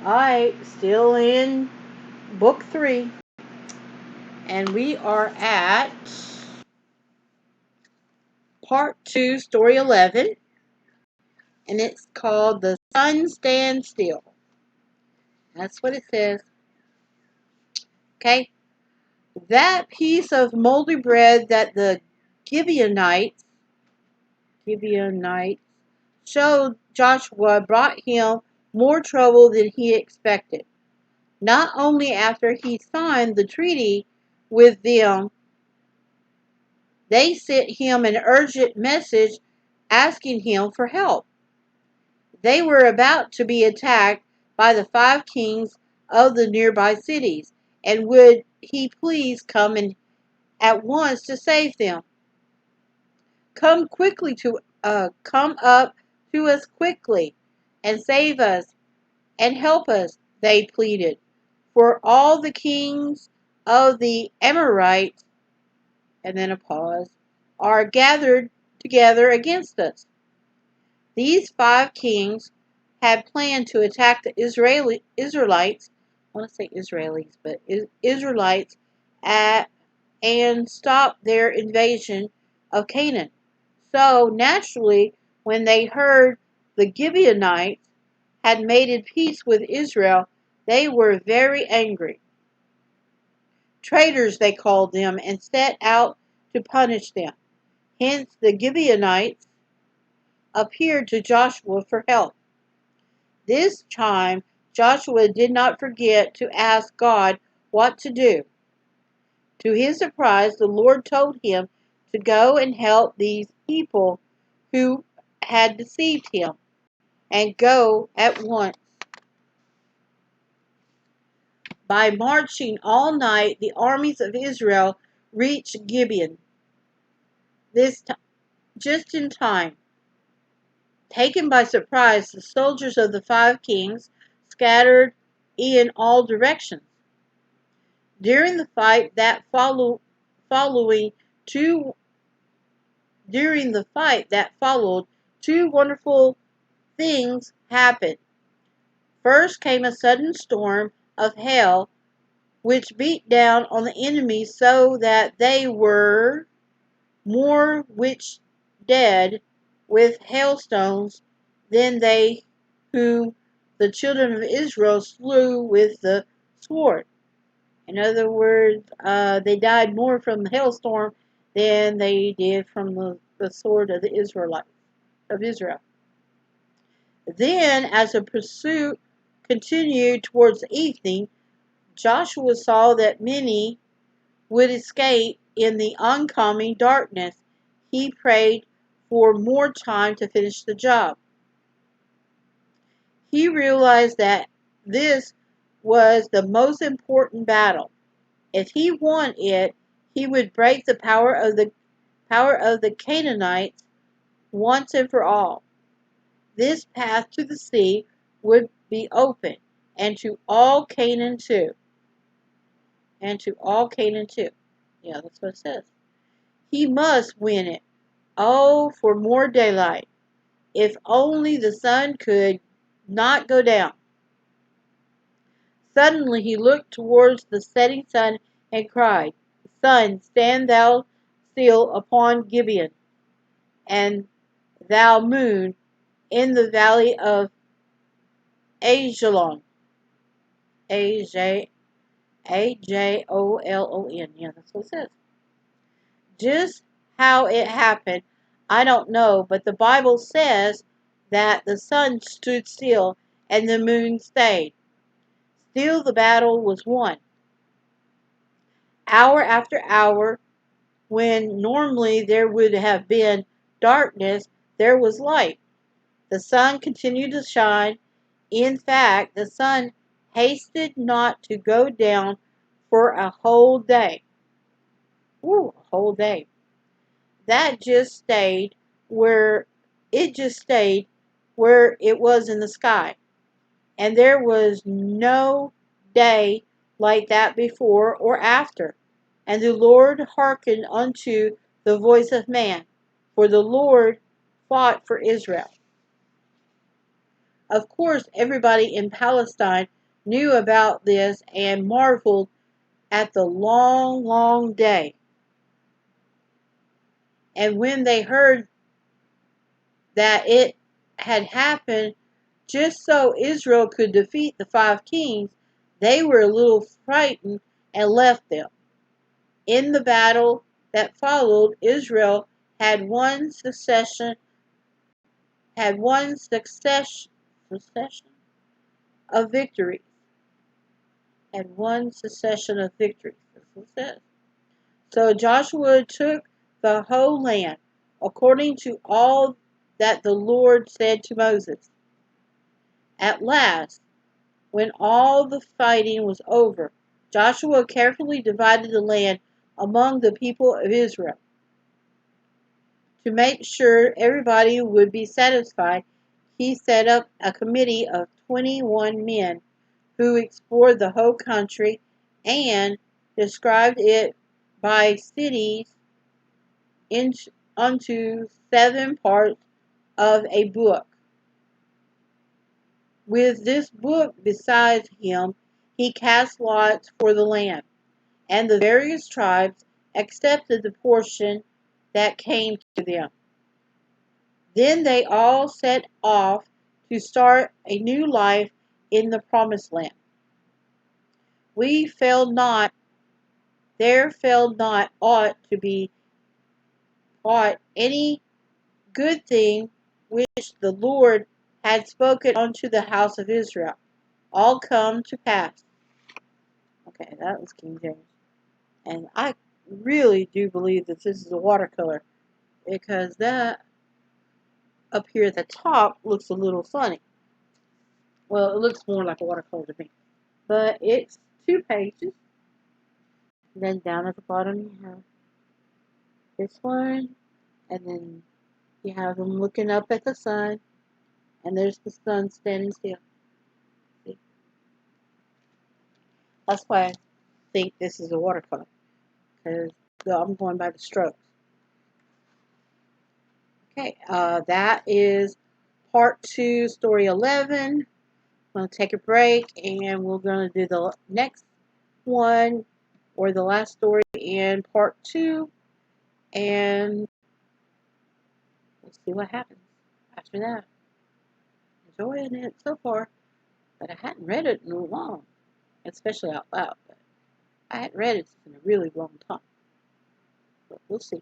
Alright, still in book 3. And we are at part 2, story 11. And it's called The Sun Stands Still. That's what it says. Okay? That piece of moldy bread that the Gibeonites showed Joshua brought him more trouble than he expected. Not only after he signed the treaty with them, they sent him an urgent message asking him for help. They were about to be attacked by the 5 kings of the nearby cities, and would he please come in at once to save them? Come up to us quickly and save us and help us, they pleaded. For all the kings of the Amorites, and then a pause, are gathered together against us. These 5 kings had planned to attack the Israelites, I want to say Israelis, but Israelites, and stop their invasion of Canaan. So naturally, when they heard the Gibeonites had made peace with Israel, they were very angry. Traitors, they called them, and set out to punish them. Hence, the Gibeonites appeared to Joshua for help. This time, Joshua did not forget to ask God what to do. To his surprise, the Lord told him to go and help these people who had deceived him, and go at once. By marching all night, the armies of Israel reached Gibeon, just in time. Taken by surprise, the soldiers of the 5 kings scattered in all directions. During the fight that followed, two wonderful things happened. First came a sudden storm of hail, which beat down on the enemy so that they were more which dead with hailstones than they whom the children of Israel slew with the sword. In other words, they died more from the hailstorm than they did from the sword of the Israelites of Israel. Then, as the pursuit continued towards evening, Joshua saw that many would escape in the oncoming darkness. He prayed for more time to finish the job. He realized that this was the most important battle. If he won it, he would break the power of the Canaanites once and for all. This path to the sea would be open, and to all Canaan too. And to all Canaan too. Yeah, that's what it says. He must win it. Oh, for more daylight. If only the sun could not go down. Suddenly he looked towards the setting sun and cried, Sun, stand thou still upon Gibeon, and thou moon in the valley of Ajalon. Ajolon. Yeah, that's what it says. Just how it happened, I don't know, but the Bible says that the sun stood still and the moon stayed. Still the battle was won. Hour after hour, when normally there would have been darkness, there was light. The sun continued to shine. In fact, the sun hasted not to go down for a whole day. Ooh, a whole day. That just stayed where it was in the sky. And there was no day like that before or after. And the Lord hearkened unto the voice of man, for the Lord fought for Israel. Of course, everybody in Palestine knew about this and marveled at the long, long day. And when they heard that it had happened just so Israel could defeat the 5 kings, they were a little frightened and left them. In the battle that followed, Israel had one succession of victories. Had one succession of victories. That's what it says. So Joshua took the whole land, according to all that the Lord said to Moses. At last, when all the fighting was over, Joshua carefully divided the land among the people of Israel. To make sure everybody would be satisfied, he set up a committee of 21 men who explored the whole country and described it by cities onto 7 parts of a book. With this book beside him, he cast lots for the land, and the various tribes accepted the portion that came to them. Then they all set off to start a new life in the promised land. There failed not ought to be aught any good thing which the Lord had spoken unto the house of Israel, all come to pass. Okay, that was King James. And I really do believe that this is a watercolor, because that up here at the top looks a little funny. Well, it looks more like a watercolor to me. But it's 2 pages. And then down at the bottom you have this one. And then you have them looking up at the sun. And there's the sun standing still. See? That's why I think this is a watercolor. Because I'm going by the strokes. Okay, that is part 2, story 11. I'm going to take a break, and we're going to do the next one, or the last story in part 2, and we'll see what happens after that. Enjoying it so far, but I hadn't read it in a long, especially out loud, but I hadn't read it in a really long time, but we'll see.